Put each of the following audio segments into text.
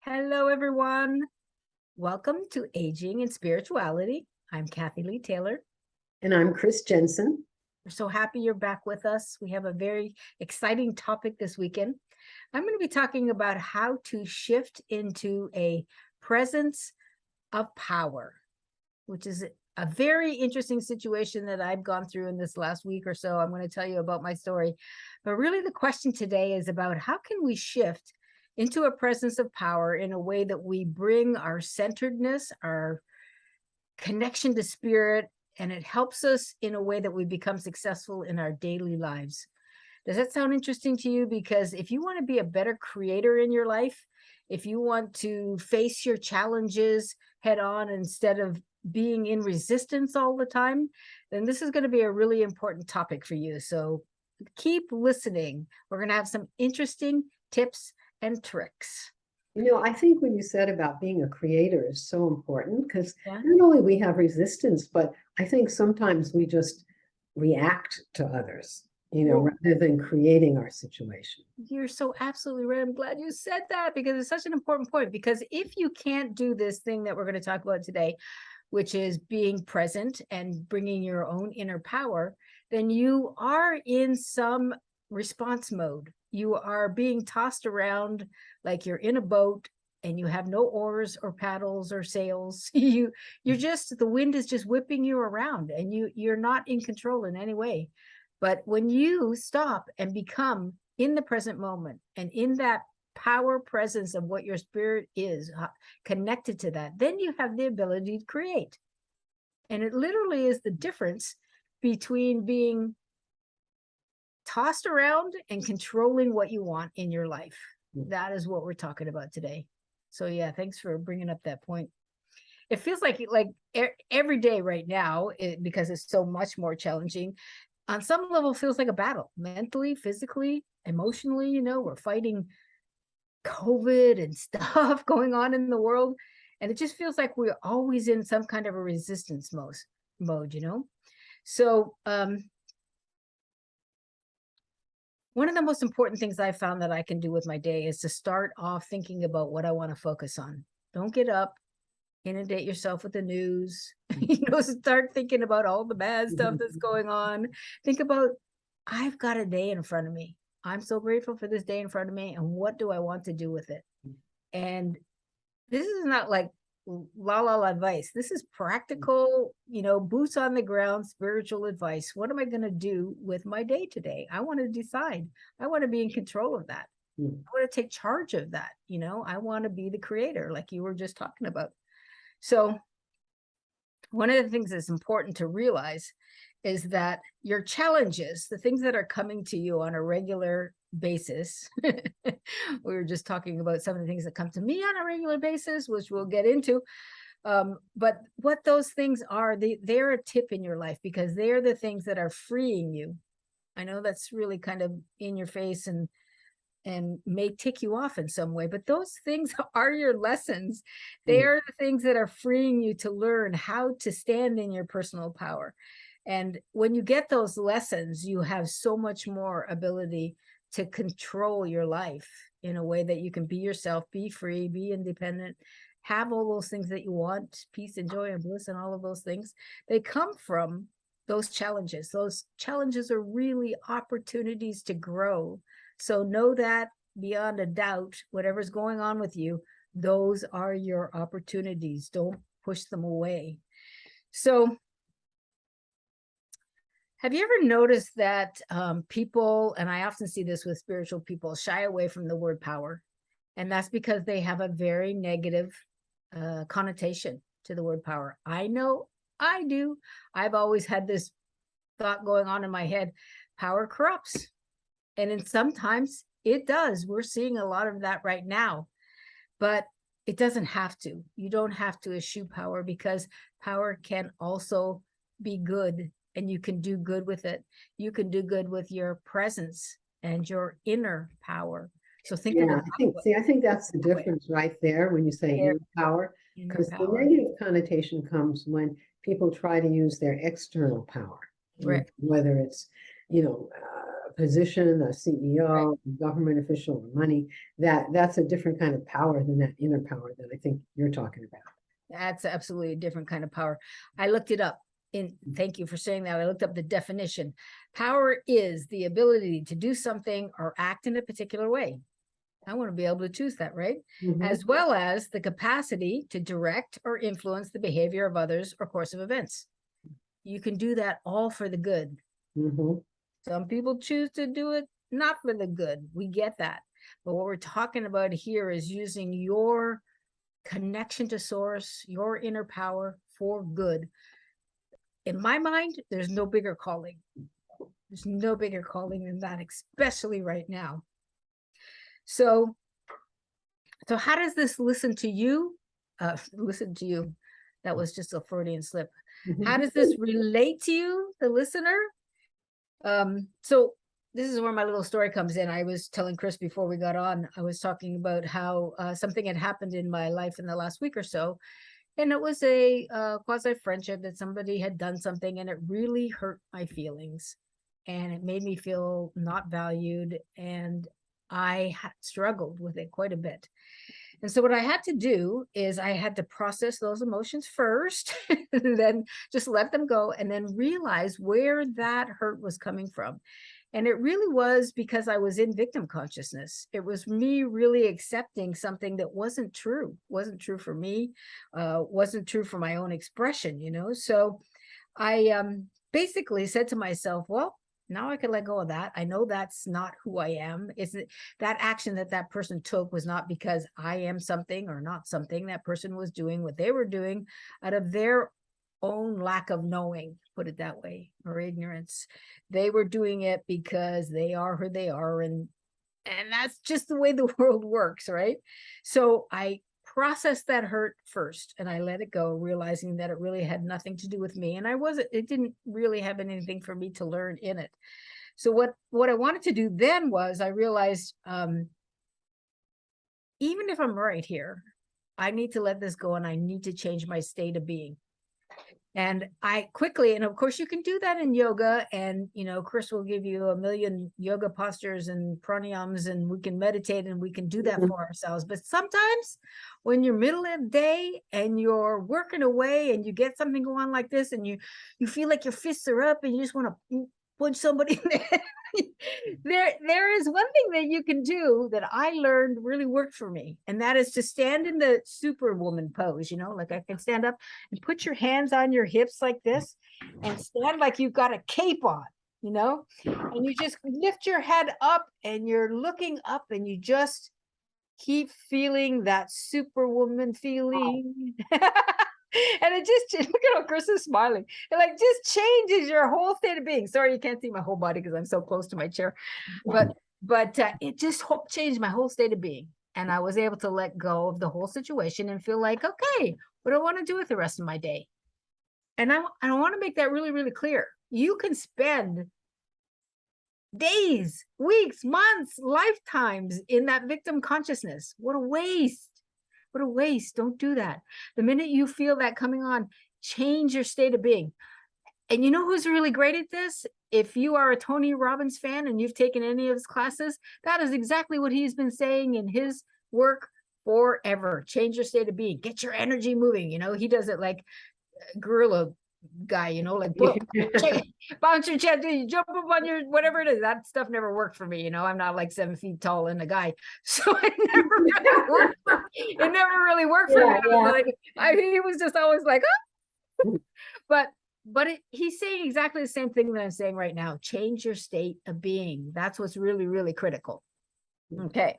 Hello, everyone. Welcome to Aging and Spirituality. I'm Kathy Lee Taylor. And I'm Chris Jensen. We're so happy you're back with us. We have a very exciting topic this weekend. I'm going to be talking about how to shift into a presence of power, which is a very interesting situation that I've gone through in this last week or so. I'm going to tell you about my story. But really, the question today is about how can we shift into a presence of power in a way that we bring our centeredness, our connection to spirit, and it helps us in a way that we become successful in our daily lives. Does that sound interesting to you? Because if you want to be a better creator in your life, if you want to face your challenges head on instead of being in resistance all the time, then this is going to be a really important topic for you. So keep listening. We're going to have some interesting tips and tricks. I think what you said about being a creator is so important because not only we have resistance, but I think sometimes we just react to others, rather than creating our situation. You're so absolutely right. I'm glad you said that because it's such an important point. Because if you can't do this thing that we're going to talk about today, which is being present and bringing your own inner power, then you are in some response mode. You are being tossed around like you're in a boat and you have no oars or paddles or sails. You're just, the wind is just whipping you around and you're not in control in any way. But when you stop and become in the present moment and in that power presence of what your spirit is connected to that, then you have the ability to create. And it literally is the difference between being tossed around and controlling what you want in your life. That is what we're talking about today. So yeah, thanks for bringing up that point. It feels like every day right now, because it's so much more challenging, on some level feels like a battle, mentally, physically, emotionally. We're fighting COVID and stuff going on in the world. And it just feels like we're always in some kind of a resistance mode. So one of the most important things I found that I can do with my day is to start off thinking about what I want to focus on. Don't get up, inundate yourself with the news, start thinking about all the bad stuff that's going on. Think about, I've got a day in front of me. I'm so grateful for this day in front of me. And what do I want to do with it? And this is not like la advice. This is practical, boots on the ground, spiritual advice. What am I going to do with my day today? I want to decide. I want to be in control of that. I want to take charge of that. I want to be the creator, like you were just talking about. So one of the things that's important to realize is that your challenges, the things that are coming to you on a regular basis, we were just talking about some of the things that come to me on a regular basis, which we'll get into. But what those things are, they're a tip in your life because they're the things that are freeing you. I know that's really kind of in your face and may tick you off in some way, but those things are your lessons. They are the things that are freeing you to learn how to stand in your personal power. And when you get those lessons, you have so much more ability to control your life in a way that you can be yourself, be free, be independent, have all those things that you want, peace and joy and bliss and all of those things. They come from those challenges. Those challenges are really opportunities to grow. So know that beyond a doubt, whatever's going on with you, those are your opportunities. Don't push them away. So have you ever noticed that people, and I often see this with spiritual people, shy away from the word power? And that's because they have a very negative connotation to the word power. I know I do. I've always had this thought going on in my head, power corrupts. And sometimes it does. We're seeing a lot of that right now, but it doesn't have to. You don't have to eschew power because power can also be good and you can do good with it. You can do good with your presence and your inner power. So think about I think that's the difference right there when you say inner power, because the negative connotation comes when people try to use their external power, right? Whether it's, position, a CEO, government official, or money, that's a different kind of power than that inner power that I think you're talking about. That's absolutely a different kind of power. I looked it up. Thank you for saying that. I looked up the definition. Power is the ability to do something or act in a particular way. I want to be able to choose that, right? As well as the capacity to direct or influence the behavior of others or course of events. You can do that all for the good. Some people choose to do it not for the good. We get that. But what we're talking about here is using your connection to source, your inner power for good. In my mind, there's no bigger calling. There's no bigger calling than that, especially right now. So how does this listen to you? Listen to you. That was just a Freudian slip. How does this relate to you, the listener? So this is where my little story comes in. I was telling Chris before we got on, I was talking about how something had happened in my life in the last week or so. And it was a quasi-friendship that somebody had done something and it really hurt my feelings. And it made me feel not valued. And I struggled with it quite a bit. And so what I had to do is I had to process those emotions first, and then just let them go, and then realize where that hurt was coming from. And it really was because I was in victim consciousness. It was me really accepting something that wasn't true for me, wasn't true for my own expression, you know? So I basically said to myself, well, now I can let go of that. I know that's not who I am. It's that action that person took was not because I am something or not something. That person was doing what they were doing out of their own lack of knowing, put it that way, or ignorance. They were doing it because they are who they are, and that's just the way the world works, right? So I processed that hurt first and I let it go, realizing that it really had nothing to do with me, and it didn't really have anything for me to learn in it. So what I wanted to do then was I realized even if I'm right here, I need to let this go and I need to change my state of being. And I quickly, and of course you can do that in yoga, and you know, Chris will give you a million yoga postures and pranayams, and we can meditate and we can do that for ourselves. But sometimes when you're middle of the day and you're working away and you get something going on like this, and you feel like your fists are up and you just want to punch somebody in the head, there is one thing that you can do that I learned really worked for me, and that is to stand in the superwoman pose. You know, like I can stand up and put your hands on your hips like this and stand like you've got a cape on, you know, and you just lift your head up and you're looking up and you just keep feeling that superwoman feeling. And it just, look at how Chris is smiling. It like just changes your whole state of being. Sorry, you can't see my whole body because I'm so close to my chair, but it just changed my whole state of being. And I was able to let go of the whole situation and feel like, okay, what do I want to do with the rest of my day? And I want to make that really, really clear. You can spend days, weeks, months, lifetimes in that victim consciousness. What a waste. What a waste. Don't do that. The minute you feel that coming on, change your state of being. And you know who's really great at this? If you are a Tony Robbins fan and you've taken any of his classes, that is exactly what he's been saying in his work forever. Change your state of being. Get your energy moving. You know, he does it like gorilla guy, you know, like bounce your chest, you jump up on your whatever it is. That stuff never worked for me. You know, I'm not like 7 feet tall and a guy, so it never really worked for me. It never really worked for me. He was just always like, oh. but he's saying exactly the same thing that I'm saying right now. Change your state of being. That's what's really, really critical. Okay,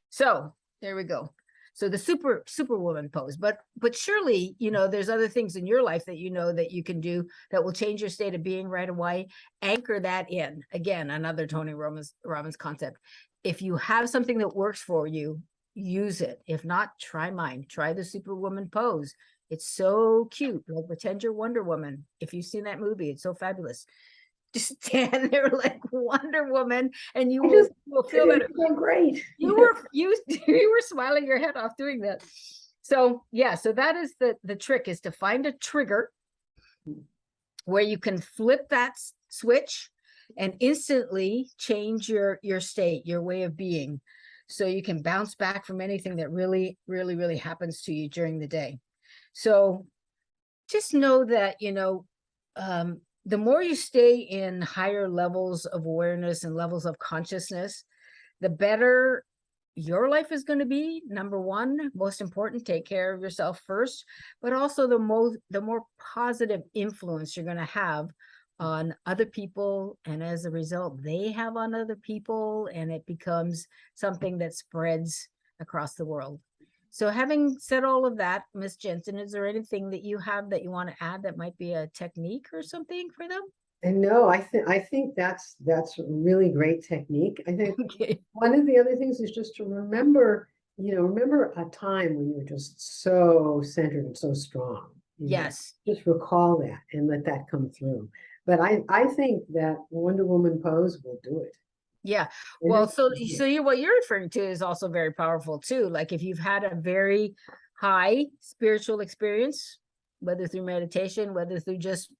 so there we go. So the superwoman pose, but surely, you know, there's other things in your life that you know that you can do that will change your state of being right away. Anchor that in. Again, another Tony Robbins concept. If you have something that works for you, use it. If not, try mine. Try the superwoman pose. It's so cute. Like pretend you're Wonder Woman. If you've seen that movie, it's so fabulous. Just stand there like Wonder Woman, and you will feel better. So great. You were smiling your head off doing that. So yeah, so that is the trick, is to find a trigger where you can flip that switch and instantly change your state, your way of being, so you can bounce back from anything that really happens to you during the day. So just know that, the more you stay in higher levels of awareness and levels of consciousness, the better your life is going to be. Number one, most important, take care of yourself first, but also the more positive influence you're going to have on other people, and as a result they have on other people, and it becomes something that spreads across the world. So having said all of that, Miss Jensen, is there anything that you have that you want to add that might be a technique or something for them? And no, I think that's a really great technique. I think Okay. one of the other things is just to remember, remember a time when you were just so centered and so strong. Yes. Just recall that and let that come through. But I think that Wonder Woman pose will do it. Yeah. And Well, it's- so what you're referring to is also very powerful too. Like if you've had a very high spiritual experience, whether through meditation, whether through just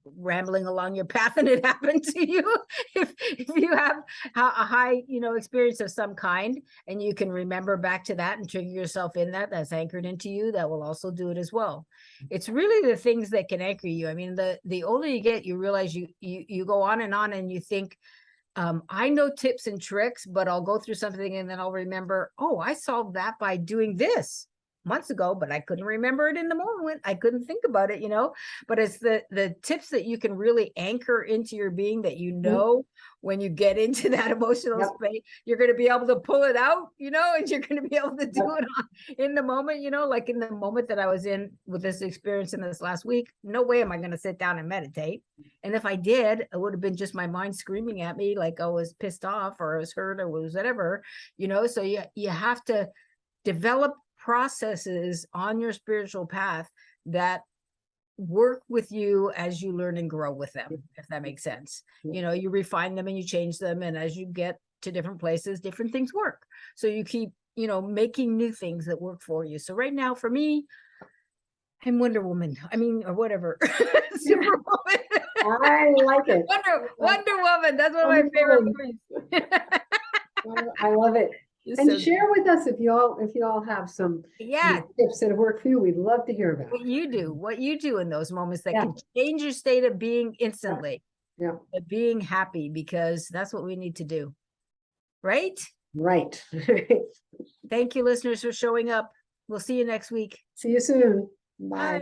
rambling along your path and it happened to you, if you have a high experience of some kind, and you can remember back to that and trigger yourself in that's anchored into you, that will also do it as well. It's really the things that can anchor you. I mean, the older you get, you realize you go on and you think, I know tips and tricks, but I'll go through something and then I'll remember, oh, I solved that by doing this months ago, but I couldn't remember it in the moment. I couldn't think about it, but it's the tips that you can really anchor into your being, that when you get into that emotional space, you're going to be able to pull it out, and you're going to be able to do it in the moment, like in the moment that I was in with this experience in this last week. No way am I going to sit down and meditate. And if I did, it would have been just my mind screaming at me like I was pissed off or I was hurt or was whatever, so you have to develop processes on your spiritual path that work with you as you learn and grow with them, if that makes sense. You refine them and you change them, and as you get to different places, different things work. So you keep making new things that work for you. So right now for me, I'm Wonder Woman. I mean, or whatever. Superwoman. I like it. Wonder Woman. That's one of my favorite movies. I love it. And So share with us if you all have some tips that have worked for you. We'd love to hear about what you do in those moments that can change your state of being instantly. Yeah. Being happy, because that's what we need to do. Right? Right. Thank you, listeners, for showing up. We'll see you next week. See you soon. Bye.